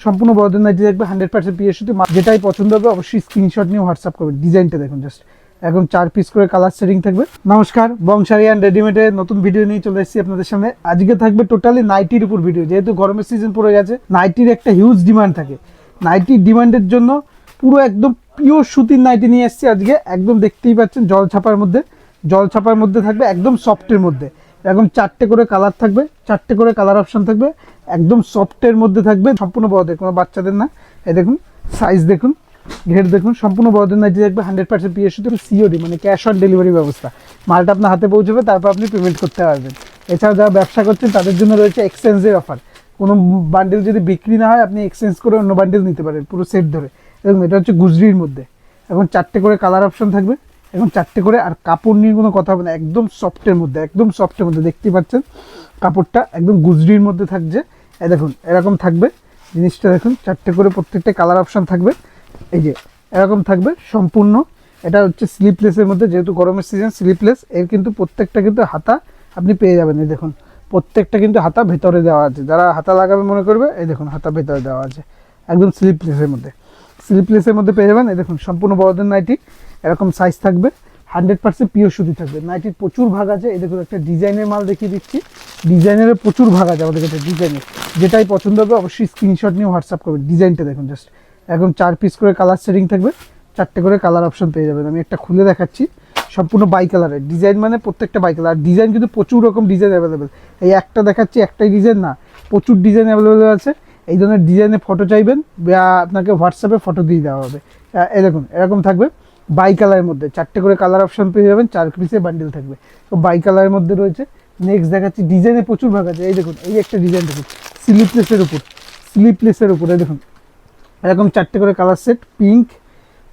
সম্পূর্ণ বড়দের নাইটি দেখবে 100% পিএস সুতি, যেটাই পছন্দ হবে অবশ্যই স্ক্রিনশট নিয়ে হোয়াটসঅ্যাপ করবেন। ডিজাইনটা দেখুন জাস্ট, এখন 4 পিস করে কালার সেটিং থাকবে। নমস্কার, বংশারি অ্যান্ড রেডিমেডের নতুন ভিডিও নিয়ে চলে এসেছি আপনাদের সামনে। আজকে থাকবে টোটালি নাইটির উপর ভিডিও, যেহেতু গরমের সিজন পড়ে গেছে, নাইটির একটা হিউজ ডিমান্ড থাকে। নাইটির ডিমান্ডের জন্য পুরো একদম পিওর সুতির নাইটি নিয়ে এসেছি আজকে। একদম দেখতেই পাচ্ছেন জল ছাপার মধ্যে থাকবে, একদম সফটের মধ্যে। এরকম 4টে করে কালার থাকবে, 4টে করে কালার অপশন থাকবে, একদম সফটের মধ্যে থাকবে, সম্পূর্ণ বড়দের, কোনো বাচ্চাদের না। এই দেখুন সাইজ দেখুন, ঘের দেখুন, সম্পূর্ণ বড়দের নাইটি দেখবে 100% পিএস সুতি, সিওডি মানে ক্যাশ অন ডেলিভারি ব্যবস্থা। মালটা আপনার হাতে পৌঁছবে, তারপর আপনি পেমেন্ট করতে পারবেন। এছাড়া যারা ব্যবসা করছেন তাদের জন্য রয়েছে এক্সচেঞ্জের অফার। কোনো বান্ডেল যদি বিক্রি না হয়, আপনি এক্সচেঞ্জ করে অন্য বান্ডেল নিতে পারেন পুরো সেট ধরে। এবং এটা হচ্ছে গুজরির মধ্যে। এখন 4টে করে কালার অপশন থাকবে, এখন 4টে করে। আর কাপড় নিয়ে কোনো কথা হবে না, একদম সফটের মধ্যে, একদম সফটের মধ্যে। দেখতেই পাচ্ছেন কাপড়টা একদম গুজরির মধ্যে থাকছে। এই দেখুন এরকম থাকবে জিনিসটা, দেখুন 4টে করে প্রত্যেকটা কালার অপশন থাকবে। এই যে এরকম থাকবে সম্পূর্ণ। এটা হচ্ছে স্লিপলেসের মধ্যে, যেহেতু গরমের সিজন স্লিপলেস। এর কিন্তু প্রত্যেকটা কিন্তু হাতা আপনি পেয়ে যাবেন। এই দেখুন প্রত্যেকটা কিন্তু হাতা ভেতরে দেওয়া আছে, যারা হাতা লাগাবে মনে করবে, এই দেখুন হাতা ভেতরে দেওয়া আছে, একদম স্লিপলেসের মধ্যে পেয়ে যাবেন। এই দেখুন সম্পূর্ণ বড়দের নাইটি, এরকম সাইজ থাকবে, 100% পিওর সুতি থাকবে। নাইটির প্রচুর ভাগ আছে। এই দেখুন একটা ডিজাইনের মাল দেখিয়ে দিচ্ছি, ডিজাইনের প্রচুর ভাগ আছে আমাদের কাছে। ডিজাইনের যেটাই পছন্দ হবে অবশ্যই স্ক্রিনশট নিয়ে হোয়াটসঅ্যাপ করবেন। ডিজাইনটা দেখুন জাস্ট, এখন 4 পিস করে কালার সেটিং থাকবে, 4টে করে কালার অপশন পেয়ে যাবেন। আমি একটা খুলে দেখাচ্ছি, সম্পূর্ণ বাই কালারের ডিজাইন, মানে প্রত্যেকটা বাই কালার। আর ডিজাইন কিন্তু প্রচুর রকম ডিজাইন অ্যাভেলেবেল। এই একটা দেখাচ্ছি, একটাই ডিজাইন না, প্রচুর ডিজাইন অ্যাভেলেবেল আছে। এই ধরনের ডিজাইনের ফটো চাইবেন, আপনাকে হোয়াটসঅ্যাপে ফটো দিয়ে দেওয়া হবে। এই দেখুন এরকম থাকবে বাই কালারের মধ্যে, 4টে করে কালার অপশন পেয়ে যাবেন, 4 পিসের বান্ডেল থাকবে। তো বাই কালারের মধ্যে রয়েছে। নেক্সট দেখাচ্ছি, ডিজাইনে প্রচুর ভাগ আছে। এই দেখুন এই একটা ডিজাইন দেখুন, স্লিপলেসের উপর। এই দেখুন এরকম 4টে করে কালার সেট, পিঙ্ক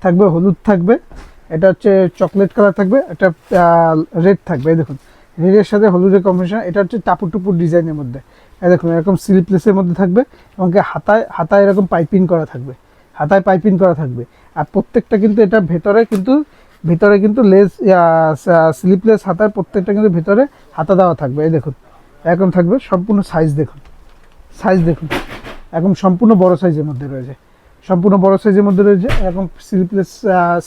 থাকবে, হলুদ থাকবে, এটা হচ্ছে চকলেট কালার থাকবে, এটা রেড থাকবে। এই দেখুন রেডের সাথে হলুদের কম্বিনেশন। এটা হচ্ছে টাপুর টুপুর ডিজাইনের মধ্যে। এই দেখুন এরকম স্লিপলেসের মধ্যে থাকবে, এবং হাতায় এরকম পাইপিং করা থাকবে, আর প্রত্যেকটা কিন্তু এটা ভেতরে কিন্তু লেস স্লিপলেস হাতার প্রত্যেকটা কিন্তু ভেতরে হাতা দেওয়া থাকবে। এই দেখুন এরকম থাকবে সম্পূর্ণ। সাইজ দেখুন এখন সম্পূর্ণ বড় সাইজের মধ্যে রয়েছে, এরকম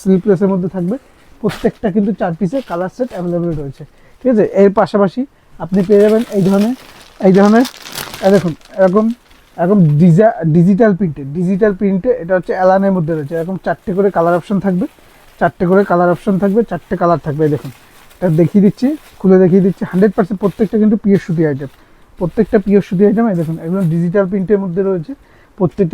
স্লিপলেসের মধ্যে থাকবে। প্রত্যেকটা কিন্তু 4 পিসের কালার সেট অ্যাভেলেবেল রয়েছে, ঠিক আছে। এর পাশাপাশি আপনি পেয়ে যাবেন এই ধরনের দেখুন এরকম ডিজিটাল প্রিন্টে, এটা হচ্ছে অ্যালানের মধ্যে রয়েছে। এরকম 4টে করে কালার অপশন থাকবে, 4টে কালার থাকবে। এই দেখুন এটা খুলে দেখিয়ে দিচ্ছি। 100% প্রত্যেকটা কিন্তু পিওর সুতি আইটেম, এই দেখুন একদম ডিজিটাল প্রিন্টের মধ্যে রয়েছে প্রত্যেকটা।